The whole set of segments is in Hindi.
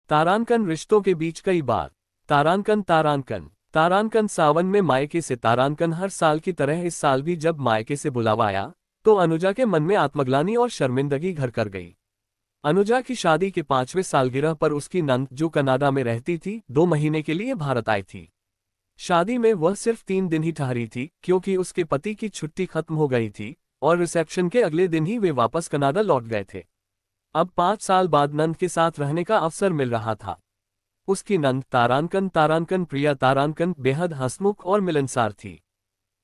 तारांकन रिश्तों के बीच कई बार। तारांकन तारांकन तारांकन सावन में मायके से तारांकन। हर साल की तरह इस साल भी जब मायके से बुलावा आया तो अनुजा के मन में आत्मग्लानि और शर्मिंदगी घर कर गई। अनुजा की शादी के 5वें सालगिरह पर उसकी नंद, जो कनाडा में रहती थी, 2 महीने के लिए भारत आई थी। शादी में वह सिर्फ 3 दिन ही ठहरी थी, क्योंकि उसके पति की छुट्टी खत्म हो गई थी और रिसेप्शन के अगले दिन ही वे वापस कनाडा लौट गए थे। अब 5 साल बाद नंद के साथ रहने का अवसर मिल रहा था। उसकी नंद तारांकन तारांकन प्रिया तारांकन बेहद हंसमुख और मिलनसार थी।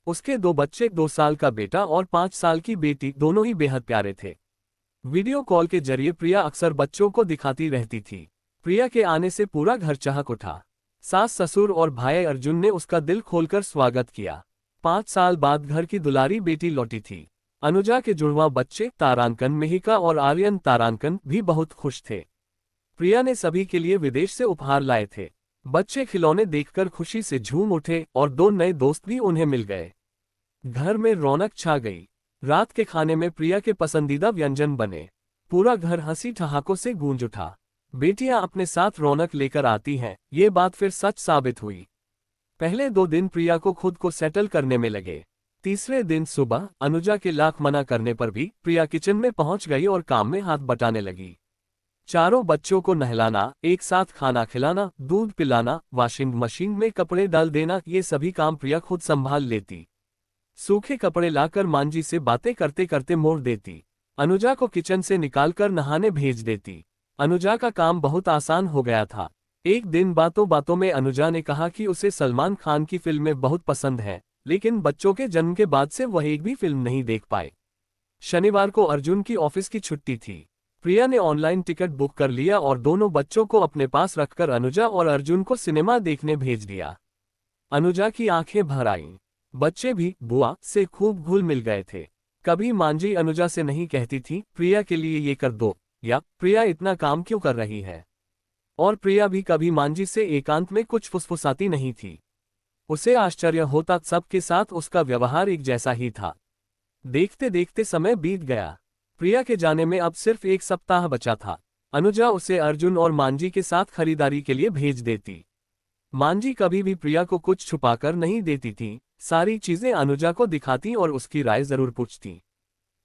उसके 2 बच्चे, 2 साल का बेटा और 5 साल की बेटी, दोनों ही बेहद प्यारे थे। वीडियो कॉल के जरिए प्रिया अक्सर बच्चों को दिखाती रहती थी। प्रिया के आने से पूरा घर चहक उठा। सास, ससुर और भाई अर्जुन ने उसका दिल खोलकर स्वागत किया। 5 साल बाद घर की दुलारी बेटी लौटी थी। अनुजा के जुड़वां बच्चे तारांकन, मिहिका और आर्यन तारांकन भी बहुत खुश थे। प्रिया ने सभी के लिए विदेश से उपहार लाए थे। बच्चे खिलौने देखकर खुशी से झूम उठे और 2 नए दोस्त भी उन्हें मिल गए। घर में रौनक छा गई। रात के खाने में प्रिया के पसंदीदा व्यंजन बने। पूरा घर हंसी ठहाकों से गूंज उठा। बेटियां अपने साथ रौनक लेकर आती हैं, ये बात फिर सच साबित हुई। पहले 2 दिन प्रिया को खुद को सेटल करने में लगे। तीसरे दिन सुबह अनुजा के लाख मना करने पर भी प्रिया किचन में पहुंच गई और काम में हाथ बटाने लगी। चारों बच्चों को नहलाना, एक साथ खाना खिलाना, दूध पिलाना, वॉशिंग मशीन में कपड़े डाल देना, ये सभी काम प्रिया खुद संभाल लेती। सूखे कपड़े लाकर मांझी से बातें करते करते मोड़ देती। अनुजा को किचन से निकालकर नहाने भेज देती। अनुजा का काम बहुत आसान हो गया था। एक दिन बातों बातों में अनुजा ने कहा कि उसे सलमान खान की फिल्में बहुत पसंद हैं, लेकिन बच्चों के जन्म के बाद से वह एक भी फिल्म नहीं देख पाए। शनिवार को अर्जुन की ऑफिस की छुट्टी थी। प्रिया ने ऑनलाइन टिकट बुक कर लिया और दोनों बच्चों को अपने पास रखकर अनुजा और अर्जुन को सिनेमा देखने भेज दिया। अनुजा की आंखें भर आईं। बच्चे भी बुआ से खूब घुल मिल गए थे। कभी मांझी अनुजा से नहीं कहती थी, प्रिया के लिए ये कर दो, या प्रिया इतना काम क्यों कर रही है। और प्रिया भी कभी मांझी से एकांत में कुछ फुसफुसाती नहीं थी। उसे आश्चर्य होता, सबके साथ उसका व्यवहार एक जैसा ही था। देखते देखते समय बीत गया। प्रिया के जाने में अब सिर्फ 1 सप्ताह बचा था। अनुजा उसे अर्जुन और मांझी के साथ खरीदारी के लिए भेज देती। मांझी कभी भी प्रिया को कुछ छुपाकर नहीं देती थी। सारी चीजें अनुजा को दिखाती और उसकी राय जरूर पूछती।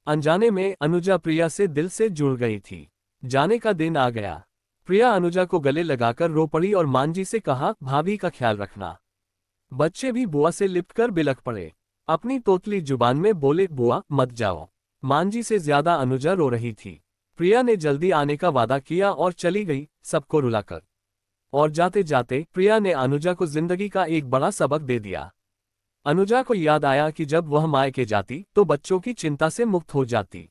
अनजाने में अनुजा प्रिया से दिल से जुड़ गई थी। जाने का दिन आ गया। प्रिया अनुजा को गले लगाकर रो पड़ी और मांझी से कहा, भाभी का ख्याल रखना। बच्चे भी बुआ से लिपटकर बिलख पड़े। अपनी तोतली जुबान में बोले, बुआ मत जाओ। मांझी से ज्यादा अनुजा रो रही थी। प्रिया ने जल्दी आने का वादा किया और चली गई, सबको रुलाकर। और जाते जाते प्रिया ने अनुजा को जिंदगी का एक बड़ा सबक दे दिया। अनुजा को याद आया कि जब वह मायके जाती तो बच्चों की चिंता से मुक्त हो जाती।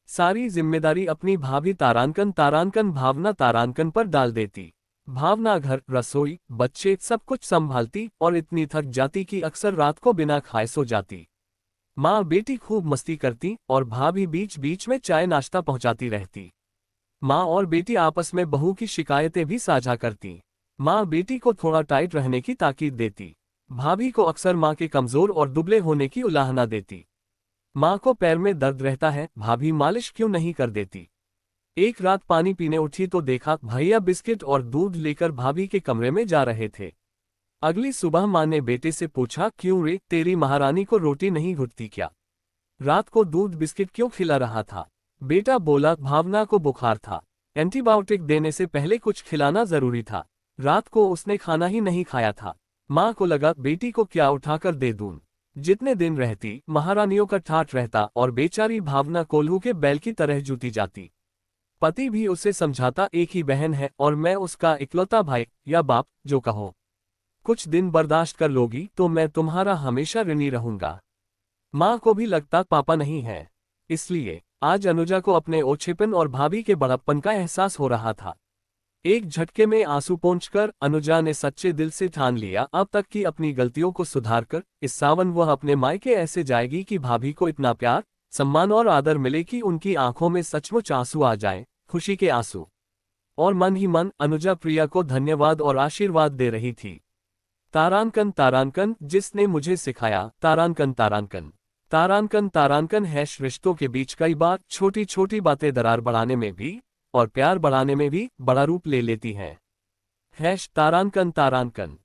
सारी जिम्मेदारी अपनी भाभी तारांकन तारांकन भावना तारांकन पर डाल देती। भावना घर, रसोई, बच्चे सब कुछ संभालती और इतनी थक जाती कि अक्सर रात को बिना खाए सो जाती। माँ बेटी खूब मस्ती करती और भाभी बीच बीच में चाय नाश्ता पहुंचाती रहती। माँ और बेटी आपस में बहू की शिकायतें भी साझा करती। माँ बेटी को थोड़ा टाइट रहने की ताकीद देती। भाभी को अक्सर माँ के कमजोर और दुबले होने की उलाहना देती। माँ को पैर में दर्द रहता है, भाभी मालिश क्यों नहीं कर देती। एक रात पानी पीने उठी तो देखा भैया बिस्किट और दूध लेकर भाभी के कमरे में जा रहे थे। अगली सुबह माँ ने बेटे से पूछा, क्यों रे, तेरी महारानी को रोटी नहीं घुटती क्या? रात को दूध बिस्किट क्यों खिला रहा था? बेटा बोला, भावना को बुखार था, एंटीबायोटिक देने से पहले कुछ खिलाना जरूरी था। रात को उसने खाना ही नहीं खाया था। माँ को लगा बेटी को क्या उठाकर दे दूं। जितने दिन रहती महारानियों का ठाठ रहता और बेचारी भावना कोल्हू के बैल की तरह जूती जाती। पति भी उसे समझाता, एक ही बहन है और मैं उसका इकलौता भाई या बाप, जो कहो। कुछ दिन बर्दाश्त कर लोगी तो मैं तुम्हारा हमेशा ऋणी रहूंगा। माँ को भी लगता पापा नहीं है। इसलिए आज अनुजा को अपने ओछेपन और भाभी के बड़प्पन का एहसास हो रहा था। एक झटके में आंसू पोंछकर अनुजा ने सच्चे दिल से ठान लिया, अब तक की अपनी गलतियों को सुधारकर इस सावन वह अपने मायके ऐसे जाएगी कि भाभी को इतना प्यार, सम्मान और आदर मिले कि उनकी आंखों में सचमुच आंसू आ जाएं, खुशी के आंसू। और मन ही मन अनुजा प्रिया को धन्यवाद और आशीर्वाद दे रही थी। तारांकन तारांकन जिसने मुझे सिखाया, तारांकन तारांकन तारांकन तारांकन। रिश्तों के बीच कई बार छोटी छोटी बातें दरार बढ़ाने में भी और प्यार बढ़ाने में भी बड़ा रूप ले लेती हैं। तारांकन तारांकन